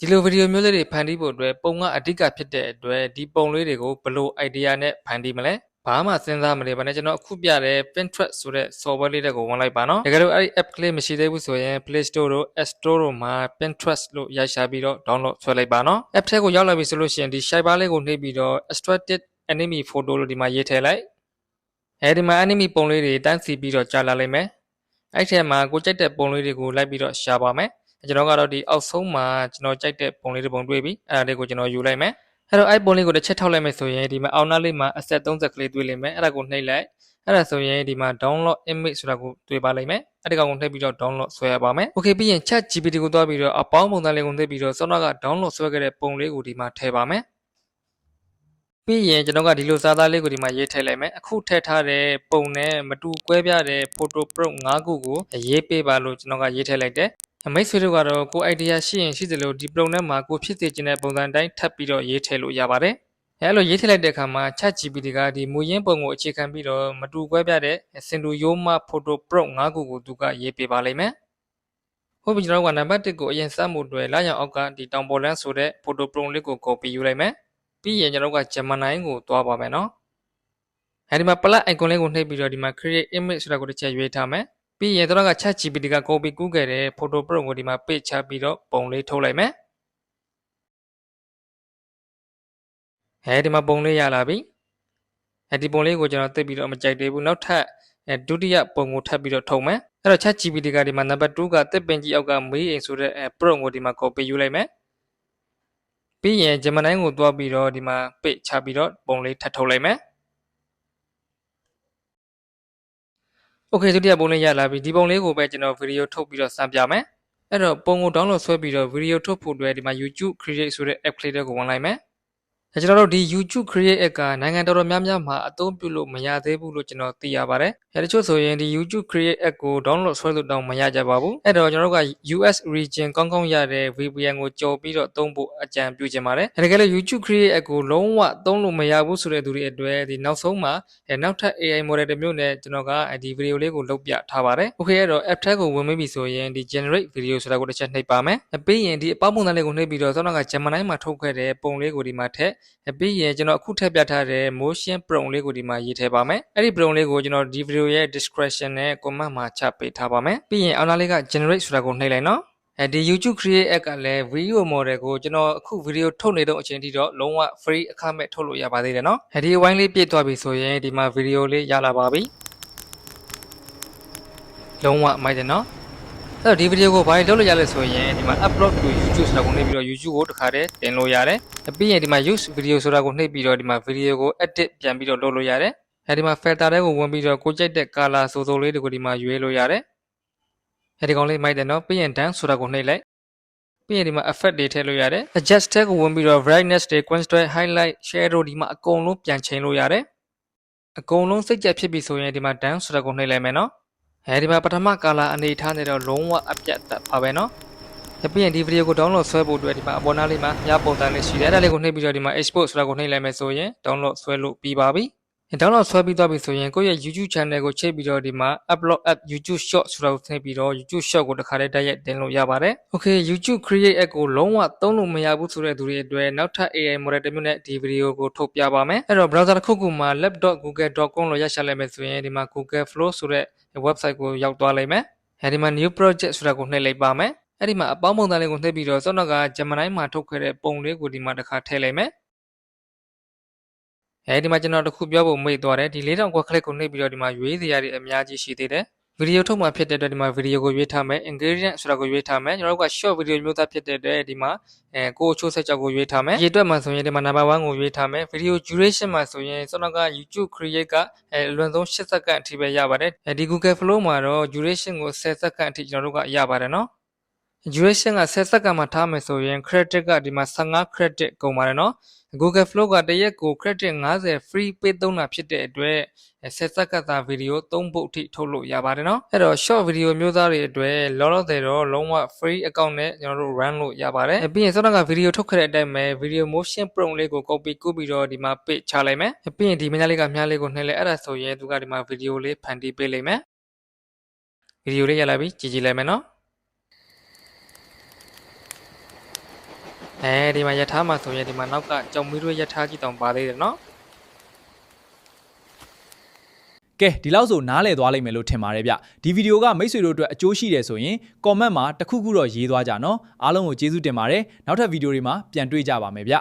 ဒီလိုဗီဒီယိုမျိုးလေးတွေဖန်တီးဖို့အတွက်ပုံကအဓိကဖြစ်တဲ့အတွက်ဒီပုံလေးတွေကိုဘယ်လို idea နဲ့ဖန်တီးမလဲဘာမှစဉ်းစားမနေပါနဲ့ကျွန်တော်အခုပြတဲ့ Pinterest ဆိုတဲ့ software လေးတွေကိုဝင်လိုက်ပါနော်တကယ်လို့အဲ့ဒီ app ကလေးမရှိသေးဘူးဆိုရင် Play Store တို့ App Store တို့မှာ Pinterest လို့ရိုက်ရှာပြီးတော့ download ဆွဲလိုက်ပါနော် app ထဲကိုရောက်လာပြီဆိုလို့ရှိရင်ဒီ shape bar လေးကိုနှိပ်ပြီးတော့ extracted enemy photo လို့ဒီမှာရေးထည့်လိုက်အဲဒီမှာ enemy ပုံလေးတွေတန်းစီပြီးတော့ကြာလာလိမ့်မယ်အဲ့ထဲမှာကိုကြိုက်တဲ့ပုံလေးတွေကိုလိုက်ပြီးတော့ရှာပါမယ်ကျွန်တော်ကတော့ဒီအောက်ဆုံးမှာကျွန်တော်ကြိုက်တဲ့ပုံလေးတစ်ပုံတွေ့ပြီအဲ့ဒါလေးကိုကျွန်တော်ယူလိုက်မယ်အဲ့တော့အဲ့ပုံလေးကိုတစ်ချက်ထောက်လိုက်မယ်ဆိုရင်ဒီမှာအောက်နားလေးမှာ asset 30ကလေးတွေ့လိမ့်မယ်အဲ့ဒါကိုနှိပ်လိုက်အဲ့ဒါဆိုရင်ဒီမှာ download image ဆိုတာကိုတွေ့ပါလိမ့်မယ်အဲ့ဒီကောင်ကိုနှိပ်ပြီးတော့ download ဆွဲရပါမယ် okay ပြီးရင် chat GPT ကိုတွားပြီးတော့အပေါင်းပုံစံလေးကိုနှိပ်ပြီးတော့စောနောက်က download ဆွဲခဲ့တဲ့ပုံလေးကိုဒီမှာထည့်ပါမယ်ပြီးရင်ကျွန်တော်ကဒီလိုစာသားလေးကိုဒီမှာရေးထည့်လိုက်မယ်အခုထည့်ထားတဲ့ပုံနဲ့မတူကွဲပြားတဲ့ photo prompt 5ခုကိုရေးပေးပါလို့ကျွန်တော်ကရေးထည့်လိုက်တယ်မိတ်ဆွေတို့ကတော့ကို idea ရှိရင်ရှိသလိုဒီ prompt ထဲမှာကိုဖြစ်စေချင်တဲ့ပုံစံတိုင်းထပ်ပြီးတော့ရေးထည့်လို့ရပါတယ်အဲလိုရေးထည့်လိုက်တဲ့အခါမှာ chat GPT ကဒီမူရင်းပုံကိုအခြေခံပြီးတော့မတူကွဲပြားတဲ့စင်တူရိုးမ photo prompt 5ခုကိုသူကရေးပေးပါလိမ့်မယ်ဟုတ်ပြီကျွန်တော်ကနံပါတ်1ကိုအရင်စမှုတွေလာရအောင်အောက်ကဒီတောင်ပေါ်လန်းဆိုတဲ့ photo prompt လေးကို copy ယူလိုက်မယ်ပြီးရင်ကျွန်တော်က Gemini ကိုတွားပါမယ်နော်အဲဒီမှာ plus icon လေးကိုနှိပ်ပြီးတော့ဒီမှာ create image ဆိုတာကိုတစ်ချက်ရွေးထားမယ်ပြီးရင်တော့က chat GPT က copy ကူးခဲ့တဲ့ photo prompt ကိုဒီမှာ paste ချပြီးတော့ပုံလေးထုတ်လိုက်မယ်အဲဒီမှာပုံလေးရလာပြီအဲဒီပုံလေးကိုကျွန်တော်သိပြီးတော့မကြိုက်သေးဘူးနောက်ထပ်ဒုတိယပုံကိုထပ်ပြီးတော့ထုတ်မယ်အဲ့တော့ chat GPT ကဒီမှာ number 2ကတစ်ပင်ကြီးအောက်ကမေးအိမ်ဆိုတဲ့ prompt ကိုဒီမှာ copy ယူလိုက်မယ်ပြီးရင် Gemini ကိုတွားပြီးတော့ဒီမှာ paste ချပြီးတော့ပုံလေးထပ်ထုတ်လိုက်မယ်โอเคဒုတိယပုံလေးရလာပြီဒီပုံလေးကိုပဲကျွန်တော်ဗီဒီယိုထုတ်ပြီးတော့စမ်းပြမယ်အဲ့တော့ပုံကို download ဆွဲပြီးတော့ဗီဒီယိုထုတ်ဖို့အတွက်ဒီမှာ YouTube Create ဆိုတဲ့ app ကလေးတွေကိုဝင်လိုက်မယ်ကျွန်တော်တို့ဒီ YouTube Create app ကနိုင်ငံတော်တော်များများမှာအသုံးပြုလို့မရသေးဘူးလို့ကျွန်တော်သိရပါတယ်တချို့ဆိုရင်ဒီ YouTube Create app ကို download ဆွဲလို့တောင်မရကြပါဘူးအဲ့တော့ကျွန်တော်တို့က US region ကောင်းကောင်းရတဲ့ VPN ကိုကြော်ပြီးတော့သုံးဖို့အကြံပြုချင်ပါတယ်တကယ်လို့ YouTube Create app ကိုလုံးဝသုံးလို့မရဘူးဆိုတဲ့သူတွေအတွက်ဒီနောက်ဆုံးမှာနောက်ထပ် AI model တစ်မျိုးနဲ့ကျွန်တော်ကဒီဗီဒီယိုလေးကိုလုပ်ပြထားပါတယ်โอเคအဲ့တော့ app ထဲကိုဝင်ပြီဆိုရင်ဒီ generate video ဆိုတာကိုတစ်ချက်နှိပ်ပါမယ်ပြီးရင်ဒီအပေါင်းပုံစံလေးကိုနှိပ်ပြီးတော့စောနောက်က Gemini မှာထုတ်ခဲ့တဲ့ပုံလေးကိုဒီမှာထည့်ပြီးရင်ကျွန်တော်အခုထည့်ပြထားတဲ့ motion prompt လေးကိုဒီမှာရေးထည့်ပါမယ်အဲ့ဒီ prompt လေးကိုကျွန်တော်ဒီဗီဒီယိုရဲ့ description နဲ့ comment မှာချပေးထားပါမယ်ပြီးရင်အောက်နားလေးက generate ဆိုတာကိုနှိပ်လိုက်နော်ဒီ YouTube Create app ကလည်း video model ကိုကျွန်တော်အခုဗီဒီယိုထုတ်နေတဲ့အချိန်ထိတော့လုံးဝ free အခမဲ့ထုတ်လို့ရပါသေးတယ်နော်ဒီအဝိုင်းလေးပြည့်သွားပြီဆိုရင်ဒီမှာဗီဒီယိုလေးရလာပါပြီလုံးဝမိုက်တယ်နော်အဲ့တော့ဒီဗီဒီယိုကိုဘာလို့လုပ်လို့ရလဲဆိုရင်ဒီမှာ upload to YouTube ဆိုတာကိုနှိပ်ပြီးတော့ YouTube ကိုတစ်ခါတည်းတင်လို့ရတယ်ပြီးရင်ဒီမှာ use video ဆိုတာကိုနှိပ်ပြီးတော့ဒီမှာ video ကို edit ပြန်ပြီးတော့လုပ်လို့ရတယ်အဲဒီမှာ filter တွေကိုဝင်ပြီးတော့ကိုကြိုက်တဲ့ color စိုးလေးတွေကိုဒီမှာရွေးလို့ရတယ်အဲဒီကောင်လေးမိုက်တယ်နော်ပြီးရင် done ဆိုတာကိုနှိပ်လိုက်ပြီးရင်ဒီမှာ effect တွေထည့်လို့ရတယ် adjust ထဲကိုဝင်ပြီးတော့ brightness တွေ contrast highlight shadow ဒီမှာအကုန်လုံးပြန်ချိန်လို့ရတယ်အကုန်လုံးစိတ်ကြက်ဖြစ်ပြီဆိုရင်ဒီမှာ done ဆိုတာကိုနှိပ်လိုက်မယ်နော်အဲဒီမှာပထမ color အနေထားနေတော့လုံးဝအပြတ်တက်ပါပဲနော်ပြီးရင်ဒီဗီဒီယိုကို download ဆွဲဖို့အတွက်ဒီမှာအပေါ်နားလေးမှာညပုံစံလေးရှိတယ်အဲ့ဒါလေးကိုနှိပ်ပြီးတော့ဒီမှာ export ဆိုတာကိုနှိပ်လိုက်မယ်ဆိုရင် download ဆွဲလို့ပြီးပါပြီdownload ဆွဲပြီးသွားပြီဆိုရင်ကိုယ့်ရဲ့ YouTube channel ကိုချိန်ပြီးတော့ဒီမှာ upload app YouTube short ဆိုတာကိုနှိပ်ပြီးတော့ YouTube short ကိုတစ်ခါတည်းတိုက်ရိုက်တင်လို့ရပါတယ် Okay YouTube Create app ကိုလုံးဝသုံးလို့မရဘူးဆိုတဲ့သူတွေအတွက်နောက်ထပ် AI model တစ်မျိုးနဲ့ဒီဗီဒီယိုကိုထုတ်ပြပါမယ်အဲ့တော့ browser တစ်ခုခုမှာ lab.google.com လို့ရရှိလိုက်မယ်ဆိုရင်ဒီမှာ Google Flow ဆိုတဲ့ website ကိုရောက်သွားလိမ့်မယ်အဲဒီမှာ new project ဆိုတာကိုနှိပ်လိုက်ပါမယ်အဲ့ဒီမှာအပေါင်းပုံစံလေးကိုနှိပ်ပြီးတော့စောနောက်က Gemini မှာထုတ်ခဲ့တဲ့ပုံလေးကိုဒီမှာတစ်ခါထည့်လိုက်မယ်အဲဒီမှာကျွန်တော်တခုပြောဖို့မေ့သွားတယ်ဒီ4000ခွက်ခလစ်ကိုနှိပ်ပြီးတော့ဒီမှာရွေးစရာတွေအများကြီးရှိသေးတယ်ဗီဒီယိုထုတ်မှာဖြစ်တဲ့အတွက်ဒီမှာဗီဒီယိုကိုရွေးထားမယ် ingredient ဆိုတာကိုရွေးထားမယ်ကျွန်တော်တို့က short video မျိုးသားဖြစ်တဲ့အတွက်ဒီမှာကိုချိုးဆက်ကြောက်ကိုရွေးထားမယ်ရေတွက်မှာဆိုရင်ဒီမှာ number 1ကိုရွေးထားမယ် video duration မှာဆိုရင်စောနောက်က YouTube Create ကအလွန်ဆုံး8စက္ကန့်အထိပဲရပါတယ်ဒီ Google Flow မှာတော့ duration ကို10စက္ကန့်အထိကျွန်တော်တို့ကရပါတယ်နော်duration က10စက္ကန့်မှာထားမယ်ဆိုရင် credit ကဒီမှာ15 credit ကုန်ပါတယ်နော် Google Flow ကတရက်ကို credit 50 free ပေးသုံးတာဖြစ်တဲ့အတွက်10စက္ကန့်သာဗီဒီယို3ပုတ်အထိထုတ်လို့ရပါတယ်နော်အဲ့တော့ short video မျိုးသားတွေအတွက်လောလောဆယ်တော့လုံးဝ free account နဲ့ကျွန်တော်တို့ run လို့ရပါတယ်ပြီးရင်စောနောက်ကဗီဒီယိုထုတ်ခဲ့တဲ့အတိုင်းပဲ video motion prompt လေးကို copy ကူးပြီးတော့ဒီမှာ paste ချလိုက်မယ်ပြီးရင်ဒီမြားလေးကမြားလေးကိုနှိပ်လိုက်အဲ့ဒါဆိုရင်သူကဒီမှာဗီဒီယိုလေးဖန်တီးပေးလိမ့်မယ်ဗီဒီယိုလေးရလာပြီကြည့်ကြည့်လိုက်မယ်နော် ဒီမှာယထာမှာဆိုရင်ဒီမှာနောက်ကကြောင်မီးရွေးယထာကြီးတောင်ပါသေးတယ်နော် ကဲဒီလောက်ဆိုနားလည်သွားလိမ့်မယ်လို့ထင်ပါတယ်ဗျဒီဗီဒီယိုကမိတ်ဆွေတို့အတွက်အကျိုးရှိတယ်ဆိုရင် comment မှာတစ်ခုခုတော့ရေးသွားကြနော်အားလုံးကိုကျေးဇူးတင်ပါတယ်နောက်ထပ်ဗီဒီယိုတွေမှာပြန်တွေ့ကြပါမယ်ဗျ